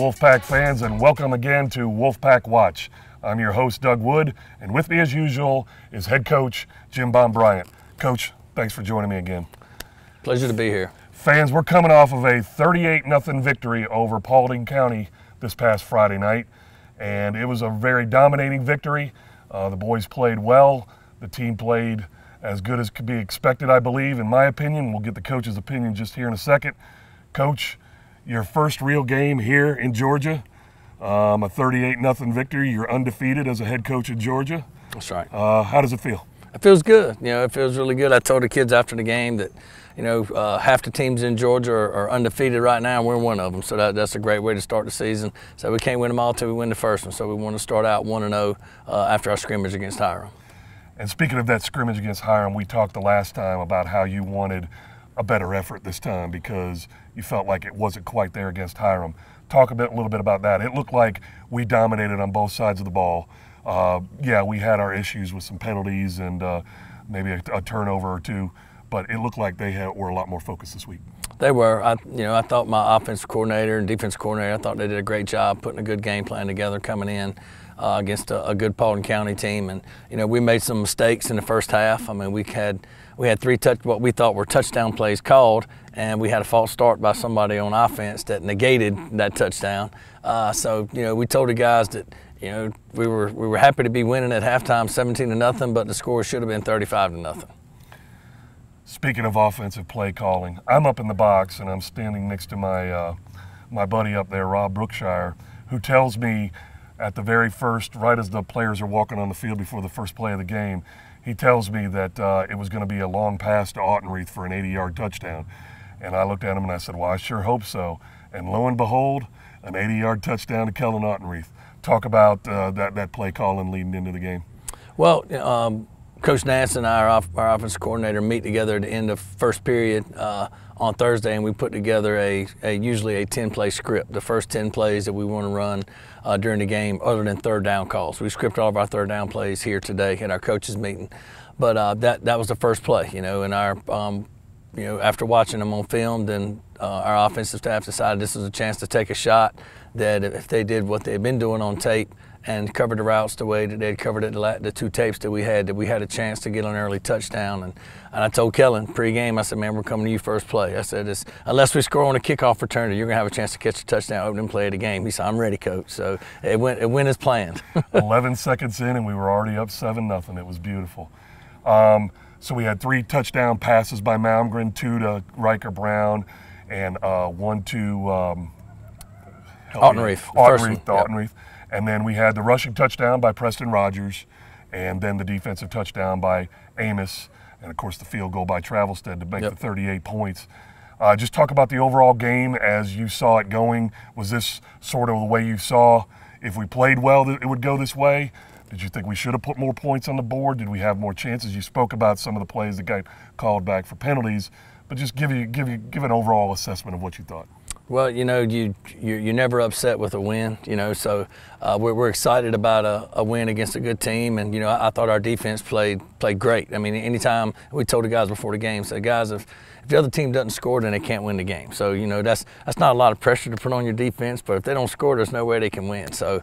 Wolfpack fans, and welcome again to Wolfpack Watch. I'm your host, Doug Wood, and with me as usual is head coach Jim Bryant. Coach, thanks for joining me again. Pleasure to be here. Fans, we're coming off of a 38-0 victory over Paulding County this past Friday night, and it was a very dominating victory. The boys played well. The team played as good as could be expected, I believe, in my opinion. We'll get the coach's opinion just here in a second. Coach, your first real game here in Georgia, a 38-0 victory. You're undefeated as a head coach in Georgia. That's right. How does it feel? It feels good. You know, it feels really good. I told the kids after the game that, you know, half the teams in Georgia are undefeated right now, and we're one of them. So that's a great way to start the season. So we can't win them all till we win the first one. So we want to start out 1-0 after our scrimmage against Hiram. And speaking of that scrimmage against Hiram, we talked the last time about how you wanted a better effort this time because you felt like it wasn't quite there against Hiram. Talk a little bit about that. It looked like we dominated on both sides of the ball. Yeah, we had our issues with some penalties and maybe a turnover or two, but it looked like they were a lot more focused this week. They were. I thought my offensive coordinator and defense coordinator, I thought they did a great job putting a good game plan together coming in against a good Paulding County team. And, you know, we made some mistakes in the first half. I mean, we had what we thought were touchdown plays called, and we had a false start by somebody on offense that negated that touchdown. So, you know, we told the guys that, you know, we were happy to be winning at halftime 17-0, but the score should have been 35-0. Speaking of offensive play calling, I'm up in the box and I'm standing next to my my buddy up there, Rob Brookshire, who tells me at the very first, right as the players are walking on the field before the first play of the game, he tells me that it was going to be a long pass to Autenreith for an 80-yard touchdown. And I looked at him and I said, well, I sure hope so. And lo and behold, an 80-yard touchdown to Kellen Autenreith. Talk about that play calling leading into the game. Well, Coach Nance and our offensive coordinator meet together at the end of first period on Thursday, and we put together usually a 10-play script, the first 10 plays that we want to run during the game other than third down calls. We script all of our third down plays here today at our coaches meeting. But that was the first play, you know, and after watching them on film, then our offensive staff decided this was a chance to take a shot, that if they did what they'd been doing on tape and covered the routes the way that they'd covered it the two tapes that we had a chance to get an early touchdown. And I told Kellen pregame, I said, man, we're coming to you first play. I said, unless we score on a kickoff return, you're going to have a chance to catch a touchdown opening play of the game. He said, I'm ready, Coach. So it went as planned. 11 seconds in and we were already up 7-0. It was beautiful. So we had 3 touchdown passes by Malmgren, 2 to Riker Brown, and 1 to Autenreith. And then we had the rushing touchdown by Preston Rogers, and then the defensive touchdown by Amos, and of course the field goal by Travelstead to make the 38 points. Just talk about the overall game as you saw it going. Was this sort of the way you saw if we played well that it would go this way? Did you think we should have put more points on the board? Did we have more chances? You spoke about some of the plays that got called back for penalties, but just give an overall assessment of what you thought. Well, you know, you're never upset with a win, you know, so we're excited about a win against a good team. And, you know, I thought our defense played great. I mean, anytime we told the guys before the game, said, guys, if the other team doesn't score, then they can't win the game. So, you know, that's not a lot of pressure to put on your defense, but if they don't score, there's no way they can win. So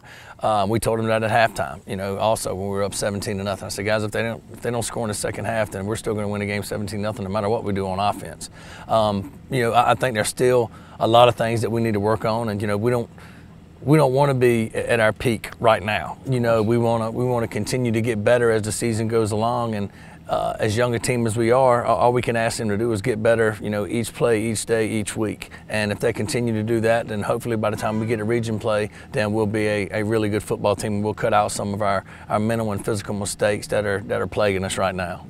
we told them that at halftime, you know, also when we were up 17-0. I said, guys, if they don't score in the second half, then we're still going to win the game 17-0 no matter what we do on offense. You know, I think there's still a lot of things that we need to work on, and, you know, we don't want to be at our peak right now. You know, we want to continue to get better as the season goes along, and as young a team as we are, all we can ask them to do is get better, you know, each play, each day, each week. And if they continue to do that, then hopefully by the time we get to region play, then we'll be a really good football team. We'll cut out some of our mental and physical mistakes that are plaguing us right now.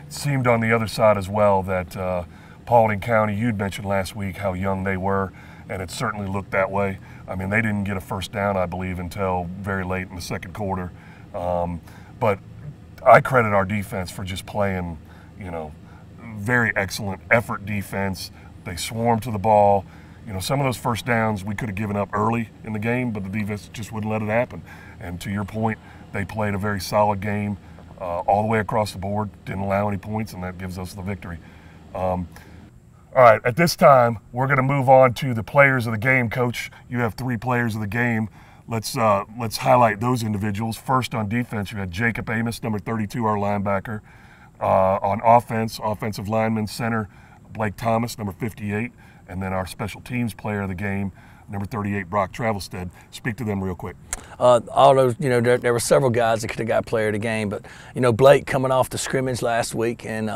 It seemed on the other side as well that Paulding County, you'd mentioned last week how young they were, and it certainly looked that way. I mean, they didn't get a first down, I believe, until very late in the second quarter. But I credit our defense for just playing, you know, very excellent effort defense. They swarmed to the ball. You know, some of those first downs we could have given up early in the game, but the defense just wouldn't let it happen. And to your point, they played a very solid game all the way across the board, didn't allow any points, and that gives us the victory. All right, at this time, we're going to move on to the players of the game. Coach, you have 3 players of the game. Let's highlight those individuals. First on defense, you had JACOB Amos, number 32, our linebacker. On offense, offensive lineman, center, Blake Thomas, number 58. And then our special teams player of the game, number 38, Brock Travelstead. Speak to them real quick. All those, there were several guys that could have got player of the game, but, Blake coming off the scrimmage last week and,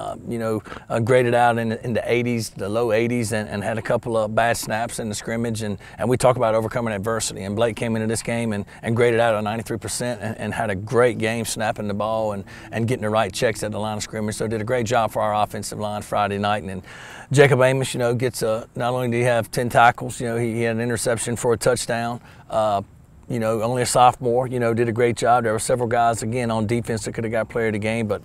graded out in the 80s, the low 80s, and had a couple of bad snaps in the scrimmage. And we talk about overcoming adversity. And Blake came into this game and graded out at 93% and had a great game snapping the ball and getting the right checks at the line of scrimmage. So did a great job for our offensive line Friday night. And then JACOB Amos, gets not only did he have 10 tackles, he had an interception for a touchdown. Only a sophomore, did a great job. There were several guys, again, on defense that could have got player of the game, but,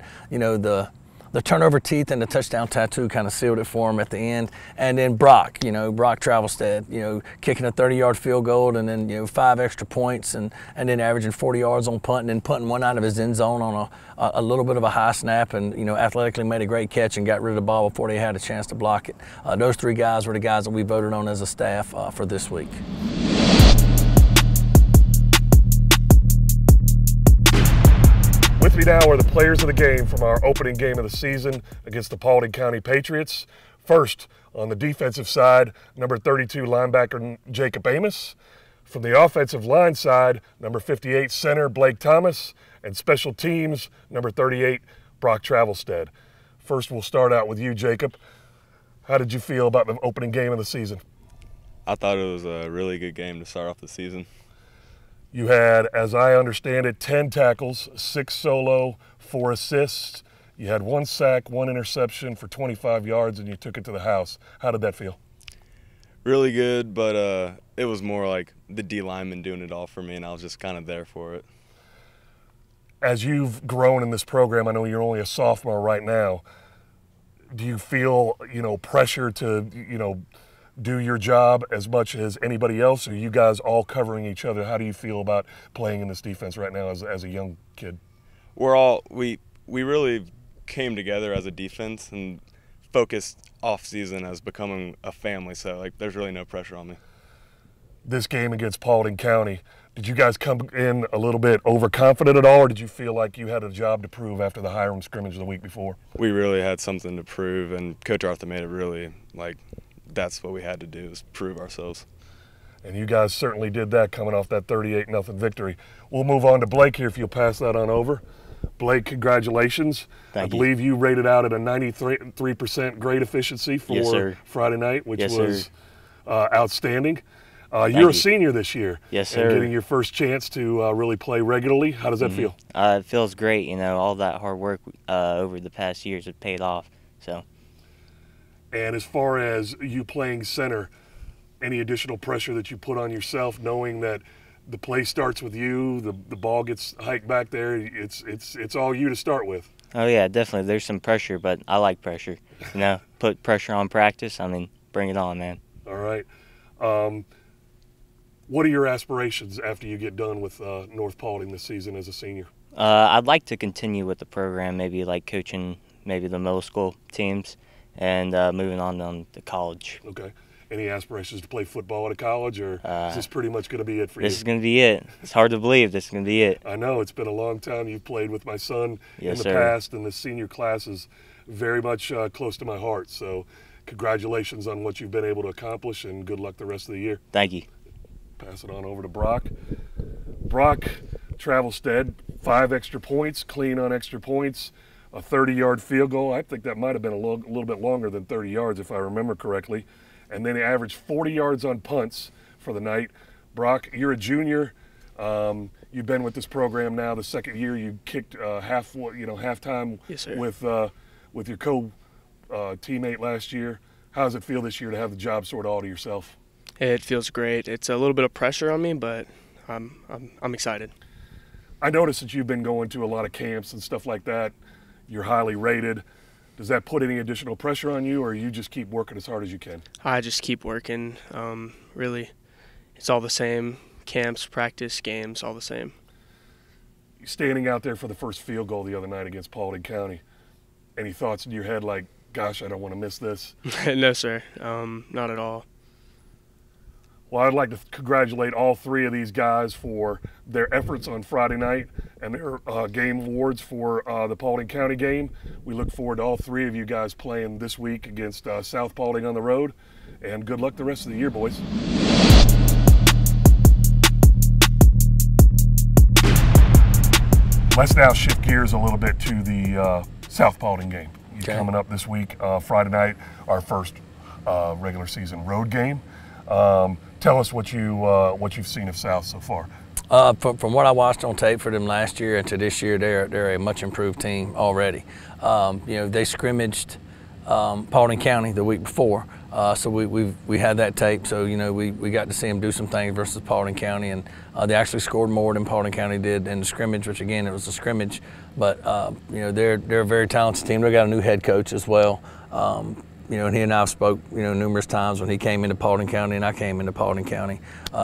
the turnover teeth and the touchdown tattoo kind of sealed it for him at the end. And then Brock, Brock Travelstead, kicking a 30-yard field goal and then, 5 extra points and then averaging 40 yards on punting and punting one out of his end zone on a little bit of a high snap and, athletically made a great catch and got rid of the ball before they had a chance to block it. Those 3 guys were the guys that we voted on as a staff for this week. With me now are the players of the game from our opening game of the season against the Paulding County Patriots. First, on the defensive side, number 32 linebacker JACOB Amos. From the offensive line side, number 58 center Blake Thomas. And special teams, number 38 Brock Travelstead. First, we'll start out with you, JACOB. How did you feel about the opening game of the season? I thought it was a really good game to start off the season. You had, as I understand it, 10 tackles, 6 solo, 4 assists. You had 1 sack, 1 interception for 25 yards, and you took it to the house. How did that feel? Really good, but it was more like the D lineman doing it all for me, and I was just kind of there for it. As you've grown in this program, I know you're only a sophomore right now. Do you feel, pressure to, do your job as much as anybody else, or are you guys all covering each other? How do you feel about playing in this defense right now as a young kid? We really came together as a defense and focused off season as becoming a family, so there's really no pressure on me. This game against Paulding County, did you guys come in a little bit overconfident at all, or did you feel like you had a job to prove after the Hiram scrimmage the week before? We really had something to prove, and Coach Arthur made it really that's what we had to do, is prove ourselves. And you guys certainly did that coming off that 38-0 victory. We'll move on to Blake here if you'll pass that on over. Blake, congratulations. Thank you. I believe you rated out at a 93% grade efficiency for Friday night, which was outstanding. You're a senior this year. Yes, sir. And getting your first chance to really play regularly. How does that feel? It feels great. All that hard work over the past years have paid off. So. And as far as you playing center, any additional pressure that you put on yourself, knowing that the play starts with you, the ball gets hiked back there, it's all you to start with? Oh yeah, definitely. There's some pressure, but I like pressure. Put pressure on practice. Bring it on, man. All right. What are your aspirations after you get done with North Paulding this season as a senior? I'd like to continue with the program, maybe coaching maybe the middle school teams, and moving on to college. Okay. Any aspirations to play football at a college, or is this pretty much going to be it for you? This is going to be it. It's hard to believe this is going to be it. I know. It's been a long time. You've played with my son in the sir. past, and the senior class is very much close to my heart. So congratulations on what you've been able to accomplish, and good luck the rest of the year. Thank you. Pass it on over to Brock. Brock Travelstead, 5 extra points, clean on extra points, a 30-yard field goal. I think that might have been a little bit longer than 30 yards if I remember correctly. And then he averaged 40 yards on punts for the night. Brock, you're a junior. You've been with this program now the second year. You kicked halftime with your teammate last year. How does it feel this year to have the job sort of all to yourself? It feels great. It's a little bit of pressure on me, but I'm excited. I noticed that you've been going to a lot of camps and stuff like that. You're highly rated. Does that put any additional pressure on you, or you just keep working as hard as you can? I just keep working. Really, it's all the same. Camps, practice, games, all the same. Standing out there for the first field goal the other night against Paulding County, any thoughts in your head like, gosh, I don't want to miss this? No, sir. Not at all. Well, I'd like to congratulate all three of these guys for their efforts on Friday night and their game awards for the Paulding County game. We look forward to all three of you guys playing this week against South Paulding on the road. And good luck the rest of the year, boys. Let's now shift gears a little bit to the South Paulding game. Okay. Coming up this week, Friday night, our first regular season road game. Tell us what you've seen of South so far. From what I watched on tape for them last year and to this year, they're a much improved team already. They scrimmaged Paulding County the week before, so we had that tape. So we got to see them do some things versus Paulding County, and they actually scored more than Paulding County did in the scrimmage, which again it was a scrimmage. But they're a very talented team. They got a new head coach as well. And he and I have spoke, numerous times when he came into Paulding County and I came into Paulding County.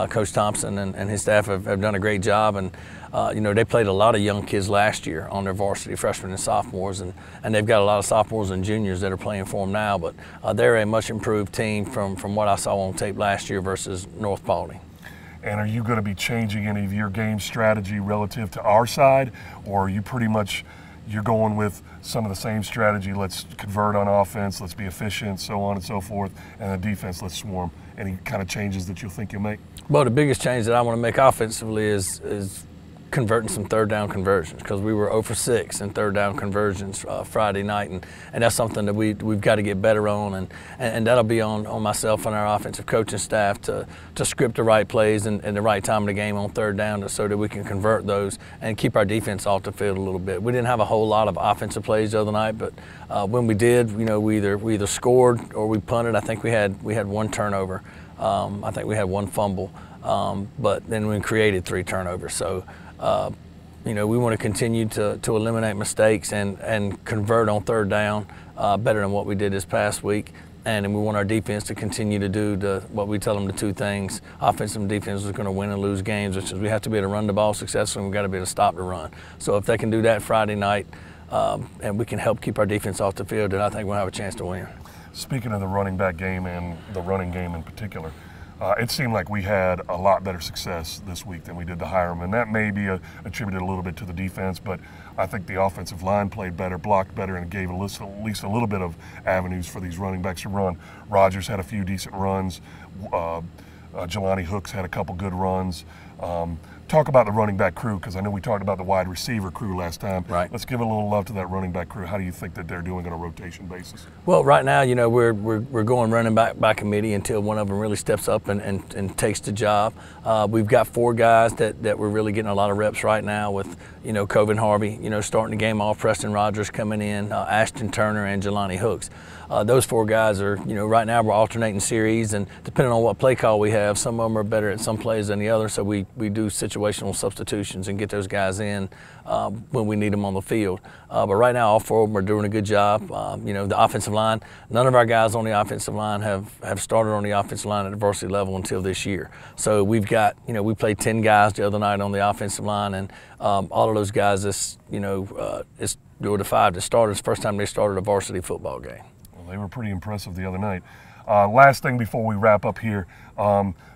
Coach Thompson and his staff have done a great job, and they played a lot of young kids last year on their varsity, freshmen and sophomores, and they've got a lot of sophomores and juniors that are playing for them now. But they're a much improved team from what I saw on tape last year versus North Paulding. And are you going to be changing any of your game strategy relative to our side, or are you pretty much you're going with some of the same strategy? Let's convert on offense, let's be efficient, so on and so forth, and the defense, let's swarm. Any kind of changes that you think you'll make? Well, the biggest change that I want to make offensively is converting some third down conversions, because we were 0 for 6 in third down conversions Friday night, and that's something that we've got to get better on, and that'll be on myself and our offensive coaching staff to script the right plays and the right time of the game on third down so that we can convert those and keep our defense off the field a little bit. We didn't have a whole lot of offensive plays the other night, but when we did, we either scored or we punted. I think we had one turnover. I think we had one fumble, but then we created 3 turnovers. So we want to continue to eliminate mistakes and convert on third down better than what we did this past week. And then we want our defense to continue to do what we tell them, the 2 things. Offensive and defense is going to win and lose games, which is we have to be able to run the ball successfully, and we've got to be able to stop the run. So if they can do that Friday night and we can help keep our defense off the field, then I think we'll have a chance to win. Speaking of the running back game and the running game in particular, it seemed like we had a lot better success this week than we did to Hiram, and that may be attributed a little bit to the defense, but I think the offensive line played better, blocked better, and gave at least a little bit of avenues for these running backs to run. Rogers had a few decent runs. Jelani Hooks had a couple good runs. Talk about the running back crew, because I know we talked about the wide receiver crew last time. Right. Let's give a little love to that running back crew. How do you think that they're doing on a rotation basis? Well, right now, we're going running back by committee until one of them really steps up and takes the job. We've got 4 guys that we're really getting a lot of reps right now with, Coven Harvey, starting the game off, Preston Rogers coming in, Ashton Turner, and Jelani Hooks. Those 4 guys are, right now we're alternating series, and depending on what play call we have, some of them are better at some plays than the other, so we do situational substitutions and get those guys in when we need them on the field. But right now, all 4 of them are doing a good job. The offensive line, none of our guys on the offensive line have started on the offensive line at the varsity level until this year. So we've got, we played 10 guys the other night on the offensive line, and all of those guys, they were the 5 that started. It's the first time they started a varsity football game. They were pretty impressive the other night. Last thing before we wrap up here,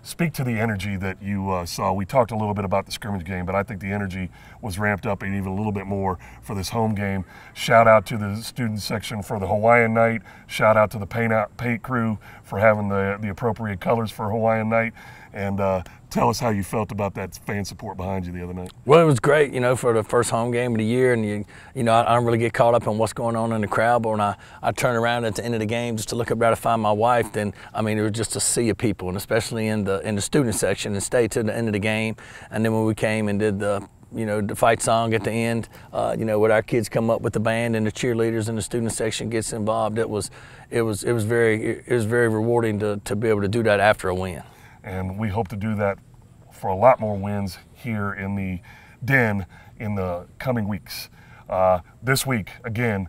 speak to the energy that you saw. We talked a little bit about the scrimmage game, but I think the energy was ramped up and even a little bit more for this home game. Shout out to the student section for the Hawaiian night. Shout out to the paint crew for having the appropriate colors for Hawaiian night. And tell us how you felt about that fan support behind you the other night. Well, it was great, for the first home game of the year, and I don't really get caught up in what's going on in the crowd, but when I turn around at the end of the game just to look up there to find my wife, then it was just a sea of people, and especially in the student section, and stayed to the end of the game. And then when we came and did the fight song at the end, when our kids come up with the band and the cheerleaders and the student section gets involved, it was very rewarding to be able to do that after a win. And we hope to do that for a lot more wins here in the Den in the coming weeks. This week, again,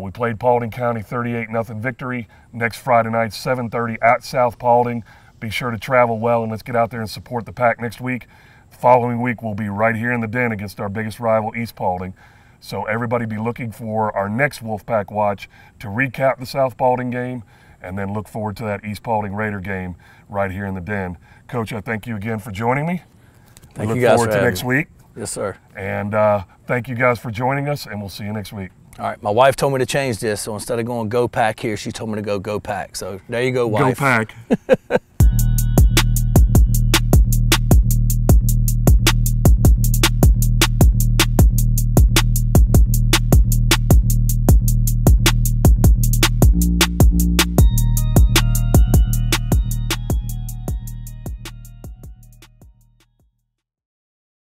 we played Paulding County 38-0 victory. Next Friday night, 7:30 at South Paulding. Be sure to travel well, and let's get out there and support the Pack next week. The following week, we'll be right here in the Den against our biggest rival, East Paulding. So everybody be looking for our next Wolfpack Watch to recap the South Paulding game and then look forward to that East Paulding Raider game right here in the Den. Coach, I thank you again for joining me. Thank we you look guys forward for to having next me. week. Yes, sir. And thank you guys for joining us, and we'll see you next week. All right, my wife told me to change this, so instead of going Go Pack here, she told me to go Pack. So there you go, wife. Go Pack.